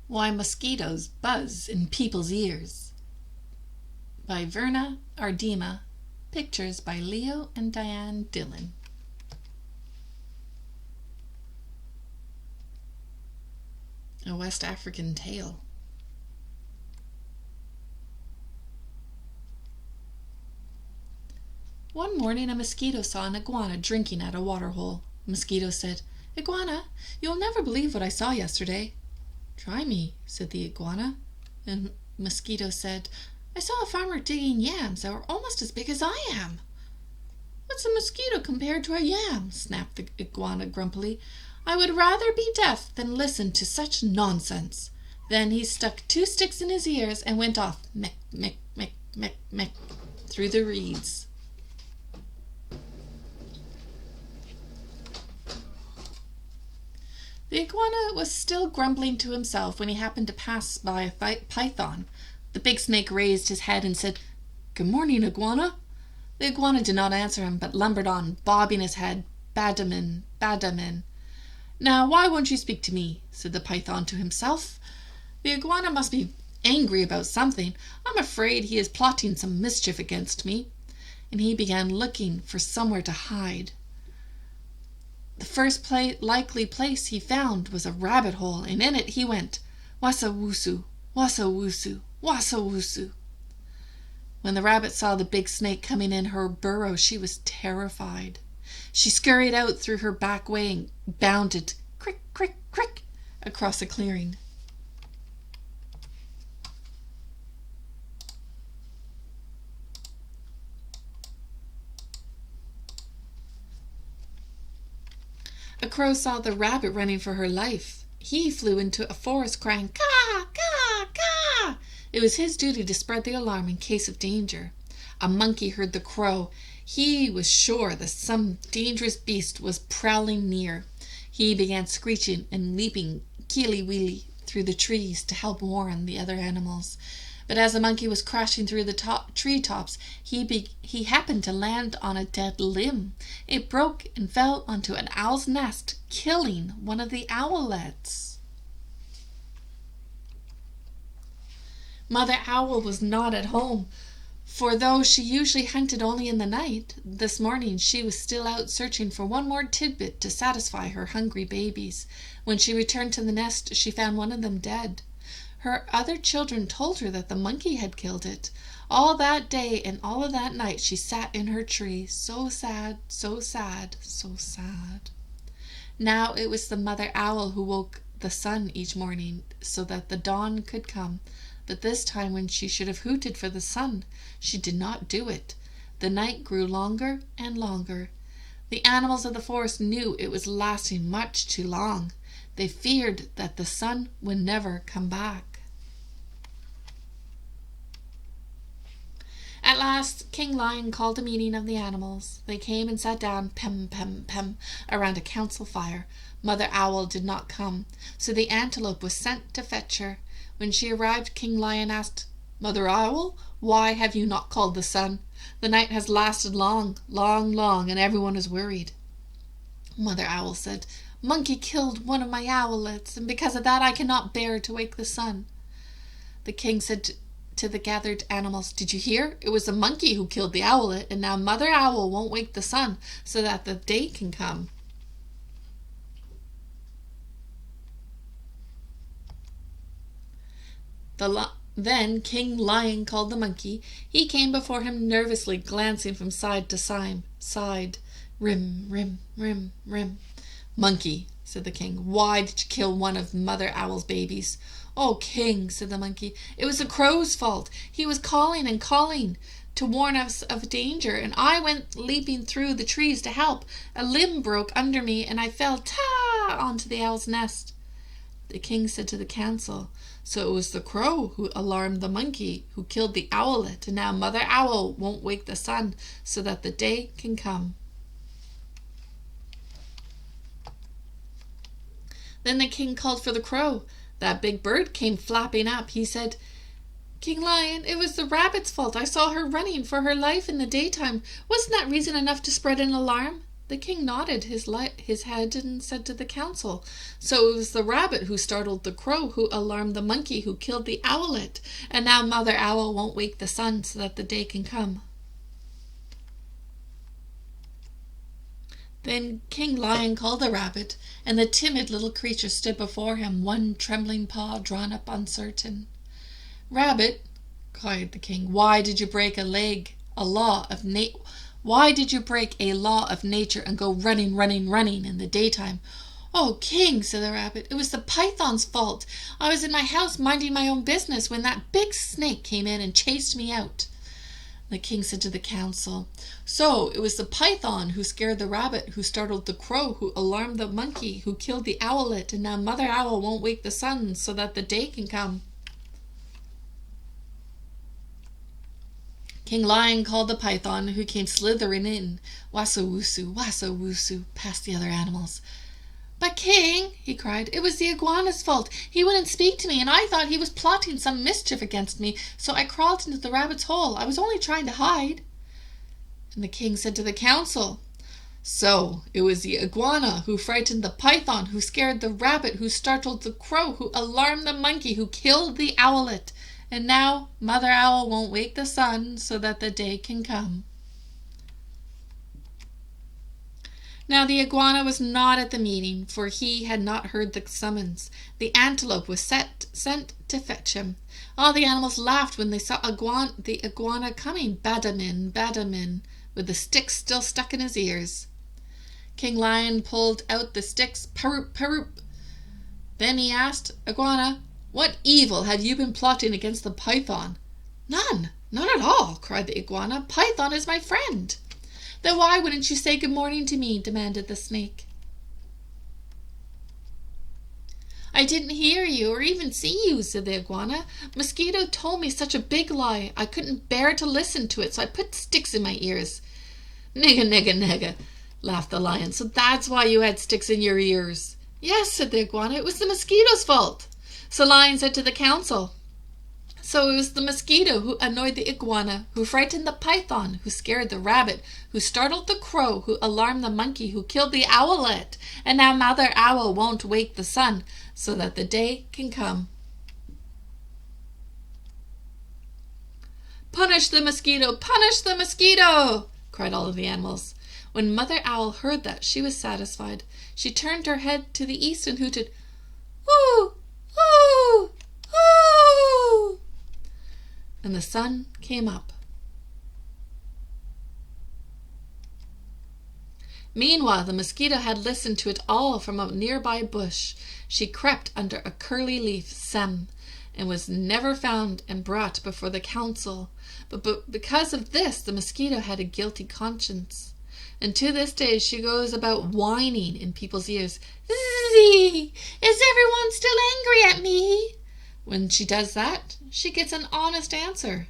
Why Mosquitoes Buzz in People's Ears by Verna, Aardema. Pictures by Leo and Diane Dillon. A West African Tale. One morning a mosquito saw an iguana drinking at a waterhole. Mosquito said, "Iguana, you'll never believe what I saw yesterday." "Try me," said the iguana. And Mosquito said, "I saw a farmer digging yams that were almost as big as I am." "What's a mosquito compared to a yam?" snapped the iguana grumpily. "I would rather be deaf than listen to such nonsense." Then he stuck 2 sticks in his ears and went off, meck, meck, meck, meck, meck, through the reeds. The iguana was still grumbling to himself when he happened to pass by a python. The big snake raised his head and said, "Good morning, iguana." The iguana did not answer him, but lumbered on, bobbing his head, "Badamin, badamin." "Now, why won't you speak to me?" said the python to himself. "The iguana must be angry about something. I'm afraid he is plotting some mischief against me." And he began looking for somewhere to hide. The first likely place he found was a rabbit hole, and in it he went, wassa woosu, wassa woosu, wassa woosu. When the rabbit saw the big snake coming in her burrow, she was terrified. She scurried out through her back way and bounded, crick, crick, crick, across a clearing. A crow saw the rabbit running for her life. He flew into a forest crying, "Caw, caw, caw!" It was his duty to spread the alarm in case of danger. A monkey heard the crow. He was sure that some dangerous beast was prowling near. He began screeching and leaping keely-weely through the trees to help warn the other animals. But as the monkey was crashing through the treetops, he happened to land on a dead limb. It broke and fell onto an owl's nest, killing one of the owlets. Mother Owl was not at home, for though she usually hunted only in the night, this morning she was still out searching for one more tidbit to satisfy her hungry babies. When she returned to the nest, she found one of them dead. Her other children told her that the monkey had killed it. All that day and all of that night she sat in her tree, so sad, so sad, so sad. Now it was the mother owl who woke the sun each morning so that the dawn could come. But this time, when she should have hooted for the sun, she did not do it. The night grew longer and longer. The animals of the forest knew it was lasting much too long. They feared that the sun would never come back. At last, King Lion called a meeting of the animals. They came and sat down, pem, pem, pem, around a council fire. Mother Owl did not come, so the antelope was sent to fetch her. When she arrived, King Lion asked, "Mother Owl, why have you not called the sun? The night has lasted long, long, long, and everyone is worried." Mother Owl said, "Monkey killed one of my owlets, and because of that I cannot bear to wake the sun." The king said to the gathered animals, "Did you hear? It was the monkey who killed the owlet, and now Mother Owl won't wake the sun so that the day can come." Then King Lion called the monkey. He came before him nervously, glancing from side to side. Rim, rim, rim, rim. "Monkey," said the king, "why did you kill one of Mother Owl's babies?" "Oh, king," said the monkey, "it was the crow's fault. He was calling and calling to warn us of danger, and I went leaping through the trees to help. A limb broke under me, and I fell onto the owl's nest." The king said to the council, "So it was the crow who alarmed the monkey, who killed the owlet, and now Mother Owl won't wake the sun so that the day can come." Then the king called for the crow. That big bird came flapping up. He said, "King Lion, it was the rabbit's fault. I saw her running for her life in the daytime. Wasn't that reason enough to spread an alarm?" The king nodded his head and said to the council, "So it was the rabbit who startled the crow, who alarmed the monkey, who killed the owlet, and now Mother Owl won't wake the sun so that the day can come." Then King Lion called the rabbit, and the timid little creature stood before him, one trembling paw drawn up uncertain. "Rabbit," cried the king, "why did you break why did you break a law of nature and go running in the daytime?" "Oh, king," said the rabbit, "it was the python's fault. I was in my house minding my own business when that big snake came in and chased me out." The king said to the council, "So it was the python who scared the rabbit, who startled the crow, who alarmed the monkey, who killed the owlet, and now Mother Owl won't wake the sun so that the day can come." King Lion called the python, who came slithering in, wassa-woosu, past the other animals. "But king," he cried, "it was the iguana's fault. He wouldn't speak to me, and I thought he was plotting some mischief against me, so I crawled into the rabbit's hole. I was only trying to hide." And the king said to the council, "So it was the iguana who frightened the python, who scared the rabbit, who startled the crow, who alarmed the monkey, who killed the owlet, and now Mother Owl won't wake the sun so that the day can come." Now the iguana was not at the meeting, for he had not heard the summons. The antelope was sent to fetch him. All the animals laughed when they saw the iguana coming, badamin, with the sticks still stuck in his ears. King Lion pulled out the sticks, paroop. Then he asked, "Iguana, what evil have you been plotting against the python?" None at all," cried the iguana. "Python is my friend." "Then why wouldn't you say good morning to me?" demanded the snake. "I didn't hear you or even see you," said the iguana. "Mosquito told me such a big lie. I couldn't bear to listen to it, so I put sticks in my ears." Nigga, laughed the lion. "So that's why you had sticks in your ears?" "Yes," said the iguana. "It was the mosquito's fault." So Lion said to the council, "So it was the mosquito who annoyed the iguana, who frightened the python, who scared the rabbit, who startled the crow, who alarmed the monkey, who killed the owlet, and now Mother Owl won't wake the sun so that the day can come." "Punish the mosquito! Punish the mosquito!" cried all of the animals. When Mother Owl heard that, she was satisfied. She turned her head to the east and hooted, "Ooh! Ooh! Ooh!" And the sun came up. Meanwhile, the mosquito had listened to it all from a nearby bush. She crept under a curly leaf stem, and was never found and brought before the council. But because of this, the mosquito had a guilty conscience. And to this day she goes about whining in people's ears, "Zee, is everyone still angry at me?" When she does that, she gets an honest answer.